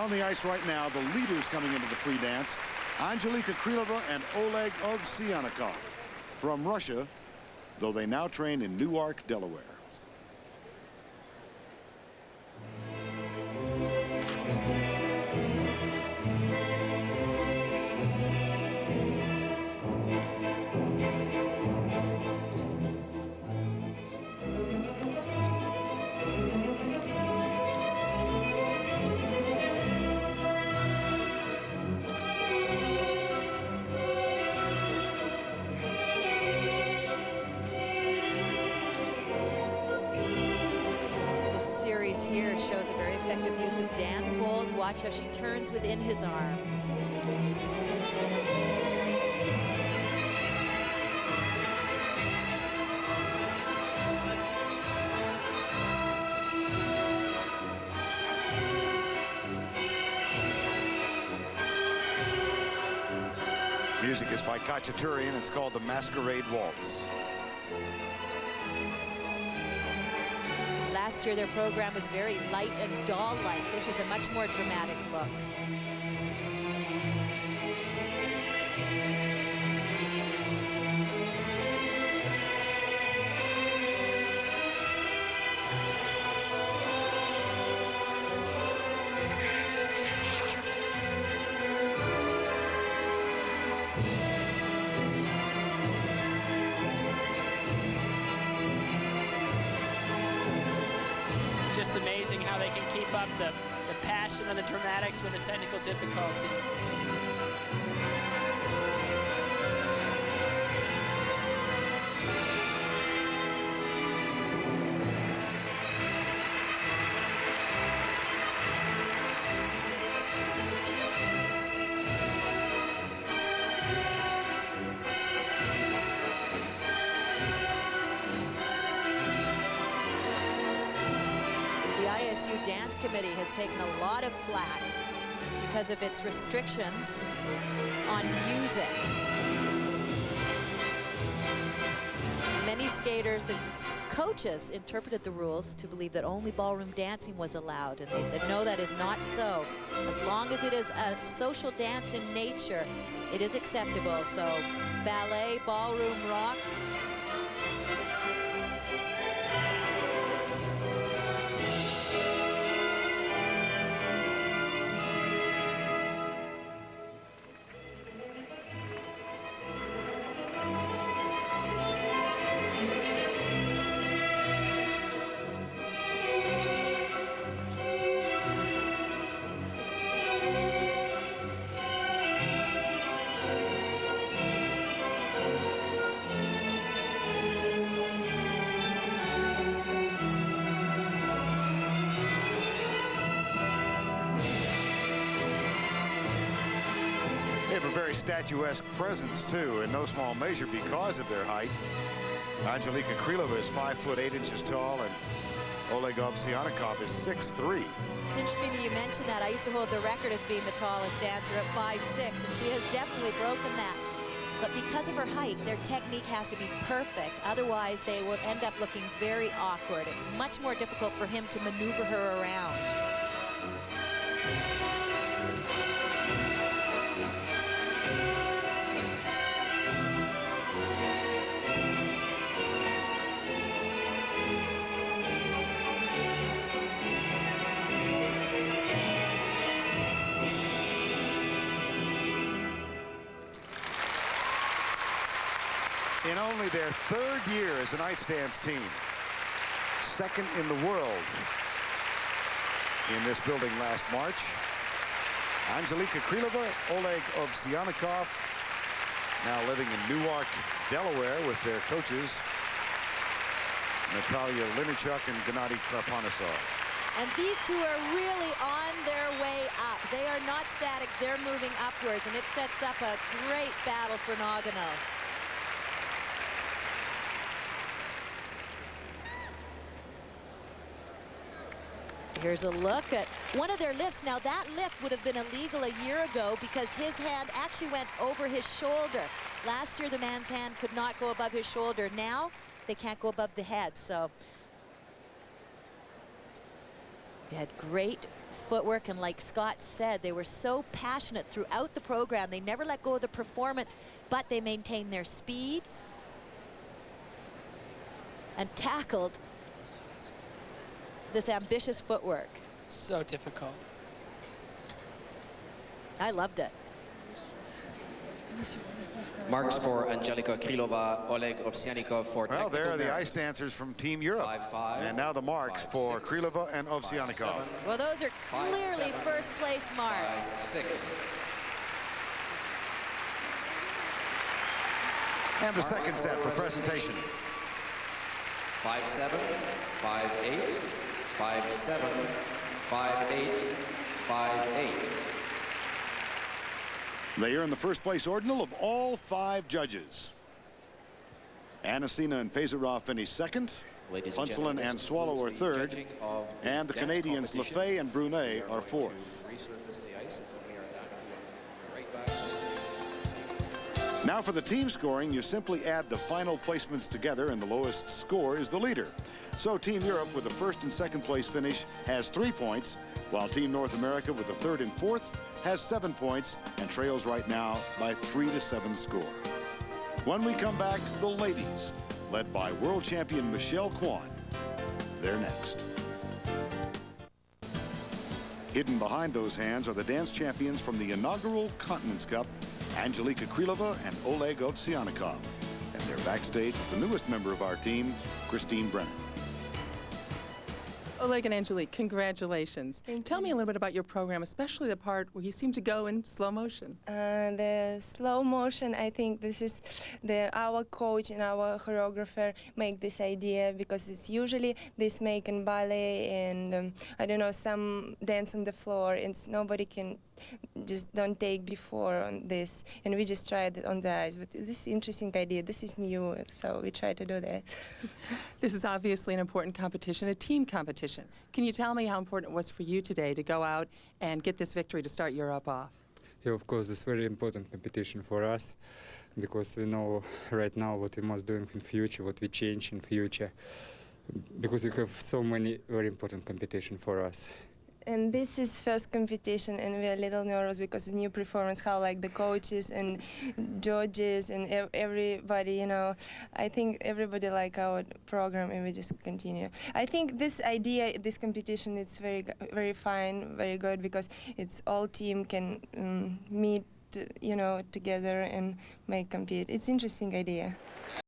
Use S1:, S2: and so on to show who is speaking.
S1: on the ice right now, the leaders coming into the free dance, Anjelika Krylova and Oleg Ovsiannikov from Russia, though they now train in Newark, Delaware.
S2: Here shows a very effective use of dance holds. Watch how she turns within his arms.
S1: Music is by Khachaturian. It's called the Masquerade Waltz.
S2: Last year, their program was very light and doll-like. This is a much more dramatic look.
S3: Just amazing how they can keep up the passion and the dramatics with the technical difficulty.
S2: ISU Dance Committee has taken a lot of flack because of its restrictions on music. Many skaters and coaches interpreted the rules to believe that only ballroom dancing was allowed, and they said, no, that is not so. As long as it is a social dance in nature, it is acceptable. So ballet, ballroom, rock.
S1: They have a very statuesque presence, too, in no small measure because of their height. Anjelika Krylova is 5'8" tall, and Oleg Ovsiannikov is 6'3".
S2: It's interesting that you mentioned that. I used to hold the record as being the tallest dancer at 5'6", and she has definitely broken that. But because of her height, their technique has to be perfect. Otherwise, they will end up looking very awkward. It's much more difficult for him to maneuver her around.
S1: In only their third year as an ice dance team, second in the world in this building last March, Anjelika Krylova, Oleg Ovsiannikov, now living in Newark, Delaware with their coaches, Natalia Linichuk and Gennady Karponosov.
S2: And these two are really on their way up. They are not static, they're moving upwards, and it sets up a great battle for Nagano. Here's a look at one of their lifts. Now that lift would have been illegal a year ago because his hand actually went over his shoulder. Last year the man's hand could not go above his shoulder. Now they can't go above the head. So They had great footwork, and like Scott said, they were so passionate throughout the program. They never let go of the performance, but they maintained their speed and tackled this ambitious footwork.
S3: So difficult.
S2: I loved it.
S4: Marks for Anjelika, Krylova, Oleg, Ovsiannikov for
S1: Well, there are the
S4: merit.
S1: ice dancers from Team Europe.
S4: 5-5,
S1: And now the marks
S4: 5-6,
S1: for Krylova and Ovsiannikov.
S4: 5-7,
S2: Well, those are clearly
S4: 5-7,
S2: first place marks.
S4: 5-6.
S1: And the second set for presentation.
S4: 5-7, 5-8, 5-7, 5-8, 5-8.
S1: They earn the first place ordinal of all 5 judges. Anasina and Pezarov finish second.
S4: Ladies and
S1: Punselin
S4: gentlemen,
S1: and
S4: this
S1: Swallow are
S4: concludes the
S1: third.
S4: judging of
S1: And the
S4: dance
S1: Canadians
S4: competition.
S1: Lefay and Brunet
S4: We
S1: are
S4: going to
S1: fourth.
S4: resurface the ice, and we are right back.
S1: Now for the team scoring, you simply add the final placements together, and the lowest score is the leader. So Team Europe with the first and second place finish has 3 points, while Team North America with the third and fourth has 7 points and trails right now by 3-7 score. When we come back, the ladies, led by world champion Michelle Kwan. They're next. Hidden behind those hands are the dance champions from the inaugural Continents Cup, Anjelika Krylova and Oleg Ovsiannikov. And they're backstage with the newest member of our team, Christine Brennan.
S5: Oleg and Anjelika, congratulations. Tell me a little bit about your program, especially the part where you seem to go in slow motion.
S6: The slow motion, I think this is our coach and our choreographer make this idea, because it's usually this make in ballet and I don't know, some dance on the floor, and nobody can just don't take before on this, and we just tried it on the ice. But this is interesting idea. This is new, so we try to do that.
S5: This is obviously an important competition, a team competition. Can you tell me how important it was for you today to go out and get this victory to start Europe off?
S7: Yeah, of course, it's very important competition for us, because we know right now what we must do in future, what we change in future, because we have so many very important competition for us.
S6: And this is first competition, and we're a little nervous because of new performance, how like the coaches and judges and everybody, you know, I think everybody like our program, and we just continue. I think this idea, this competition, it's very fine, very good, because it's all team can meet, you know, together and make compete. It's interesting idea.